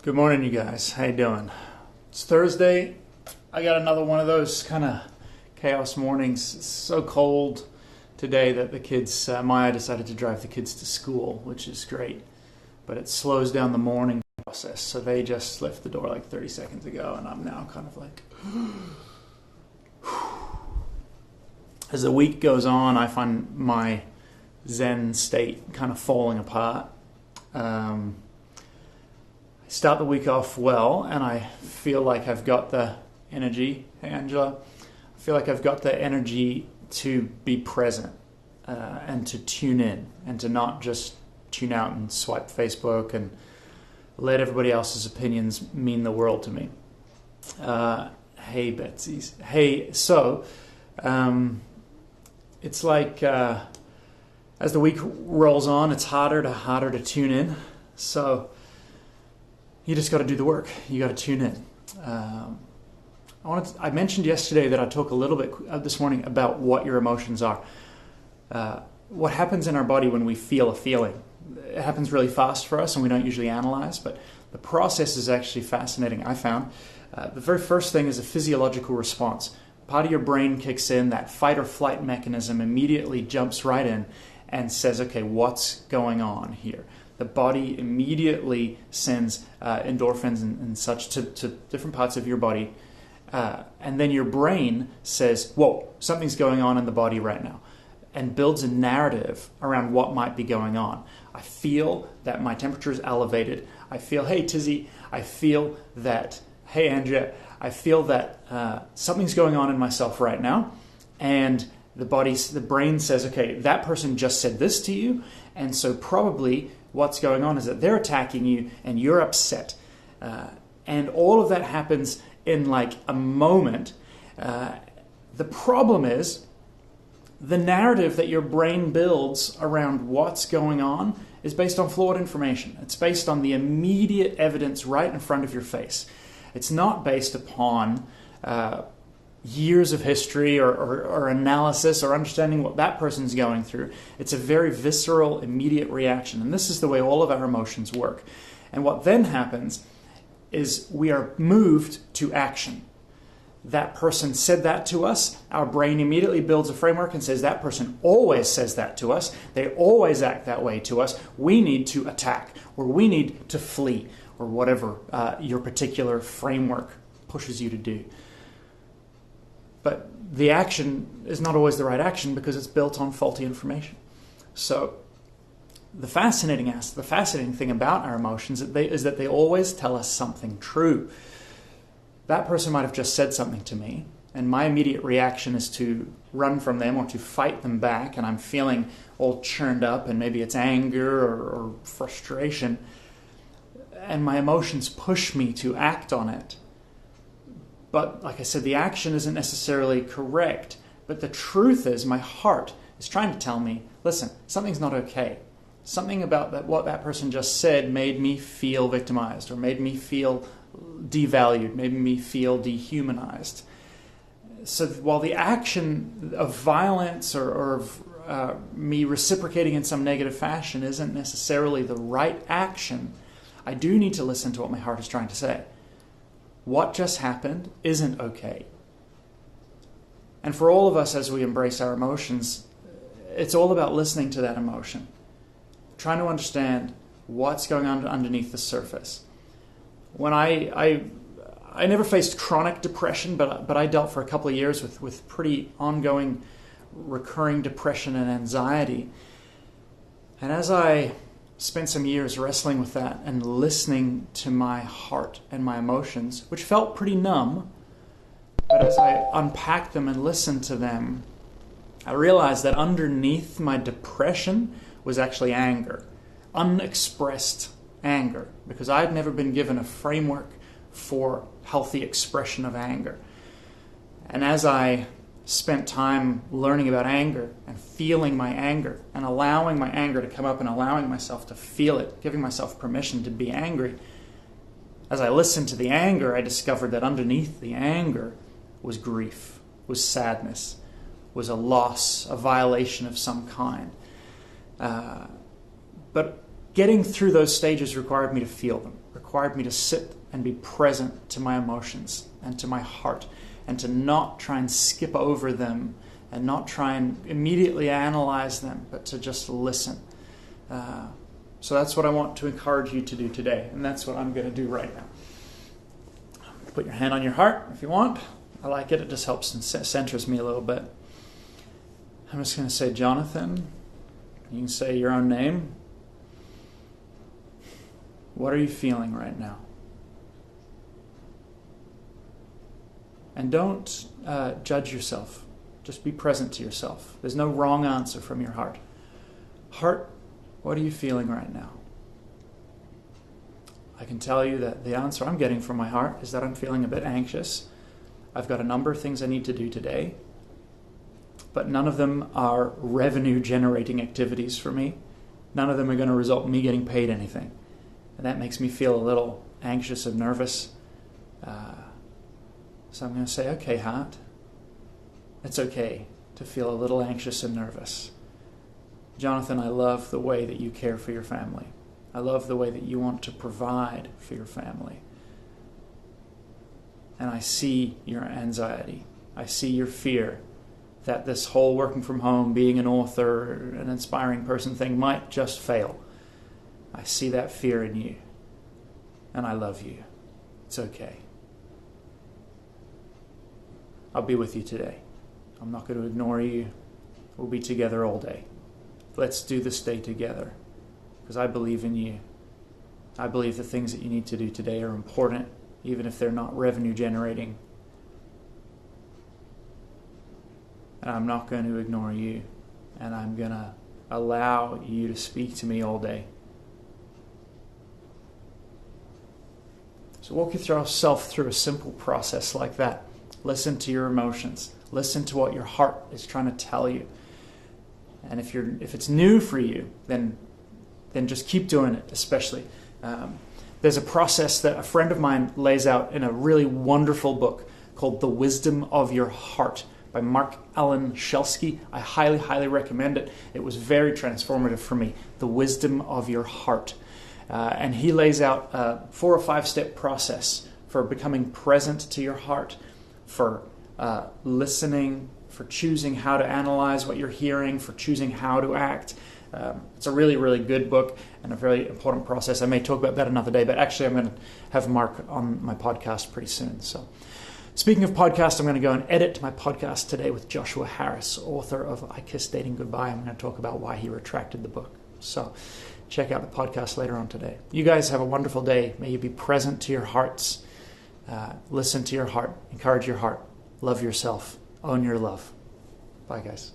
Good morning, you guys. How you doing? It's Thursday. I got another one of those kind of chaos mornings. It's so cold today that the kids, Maya decided to drive the kids to school, which is great. But it slows down the morning process. So they just left the door like 30 seconds ago, and I'm now kind of like... As the week goes on, I find my Zen state kind of falling apart. Start the week off well, and I feel like I've got the energy. Hey, Angela. I feel like I've got the energy to be present and to tune in and to not just tune out and swipe Facebook and let everybody else's opinions mean the world to me. Hey, Betsy's. Hey, so it's like as the week rolls on, it's harder to tune in. So you just got to do the work. You got to tune in. I mentioned yesterday that I'd talk a little bit this morning about what your emotions are. What happens in our body when we feel a feeling. It happens really fast for us and we don't usually analyze, but the process is actually fascinating, I found. The very first thing is a physiological response. Part of your brain kicks in, that fight or flight mechanism immediately jumps right in and says, okay, what's going on here? The body immediately sends endorphins and such to different parts of your body. And then your brain says, whoa, something's going on in the body right now. And builds a narrative around what might be going on. I feel that my temperature is elevated. I feel, hey, Tizzy. I feel that, hey, Andrea. I feel that something's going on in myself right now. And the brain says, okay, that person just said this to you. And so probably what's going on is that they're attacking you and you're upset. And all of that happens in like a moment. The problem is the narrative that your brain builds around what's going on is based on flawed information. It's based on the immediate evidence right in front of your face. It's not based upon years of history or analysis or understanding what that person's going through. It's a very visceral, immediate reaction. And this is the way all of our emotions work. And what then happens is we are moved to action. That person said that to us. Our brain immediately builds a framework and says that person always says that to us. They always act that way to us. We need to attack, or we need to flee, or whatever your particular framework pushes you to do. But the action is not always the right action because it's built on faulty information. So the fascinating thing about our emotions is that they always tell us something true. That person might have just said something to me, and my immediate reaction is to run from them or to fight them back, and I'm feeling all churned up, and maybe it's anger or frustration, and my emotions push me to act on it. But like I said, the action isn't necessarily correct. But the truth is my heart is trying to tell me, listen, something's not okay. Something about what that person just said made me feel victimized or made me feel devalued, made me feel dehumanized. So while the action of violence or of me reciprocating in some negative fashion isn't necessarily the right action, I do need to listen to what my heart is trying to say. What just happened isn't okay. And for all of us, as we embrace our emotions, it's all about listening to that emotion, trying to understand what's going on underneath the surface. When I never faced chronic depression, but I dealt for a couple of years with pretty ongoing, recurring depression and anxiety. And as I spent some years wrestling with that and listening to my heart and my emotions, which felt pretty numb. But as I unpacked them and listened to them, I realized that underneath my depression was actually anger, unexpressed anger, because I'd never been given a framework for healthy expression of anger. And as I spent time learning about anger and feeling my anger and allowing my anger to come up and allowing myself to feel it, giving myself permission to be angry. As I listened to the anger, I discovered that underneath the anger was grief, was sadness, was a loss, a violation of some kind. But getting through those stages required me to feel them, required me to sit and be present to my emotions and to my heart, and to not try and skip over them and not try and immediately analyze them, but to just listen. So that's what I want to encourage you to do today, and that's what I'm going to do right now. Put your hand on your heart if you want. I like it. It just helps and centers me a little bit. I'm just going to say, Jonathan. You can say your own name. What are you feeling right now? And don't judge yourself. Just be present to yourself. There's no wrong answer from your heart. Heart, what are you feeling right now? I can tell you that the answer I'm getting from my heart is that I'm feeling a bit anxious. I've got a number of things I need to do today, but none of them are revenue-generating activities for me. None of them are going to result in me getting paid anything. And that makes me feel a little anxious and nervous. So I'm going to say, okay, heart, it's okay to feel a little anxious and nervous. Jonathan, I love the way that you care for your family. I love the way that you want to provide for your family. And I see your anxiety. I see your fear that this whole working from home, being an author, an inspiring person thing might just fail. I see that fear in you. And I love you. It's okay. I'll be with you today. I'm not going to ignore you. We'll be together all day. Let's do this day together. Because I believe in you. I believe the things that you need to do today are important, even if they're not revenue generating. And I'm not going to ignore you. And I'm going to allow you to speak to me all day. So walk yourself through a simple process like that. Listen to your emotions. Listen to what your heart is trying to tell you. And if it's new for you, then just keep doing it, especially. There's a process that a friend of mine lays out in a really wonderful book called The Wisdom of Your Heart by Mark Alan Shelsky. I highly, highly recommend it. It was very transformative for me. The Wisdom of Your Heart. And he lays out a 4 or 5 step process for becoming present to your heart, for listening, for choosing how to analyze what you're hearing, for choosing how to act. It's a really, really good book and a very important process. I may talk about that another day, but actually I'm going to have Mark on my podcast pretty soon. So, speaking of podcasts, I'm going to go and edit my podcast today with Joshua Harris, author of I Kiss Dating Goodbye. I'm going to talk about why he retracted the book. So check out the podcast later on today. You guys have a wonderful day. May you be present to your hearts. Listen to your heart. Encourage your heart. Love yourself. Own your love. Bye, guys.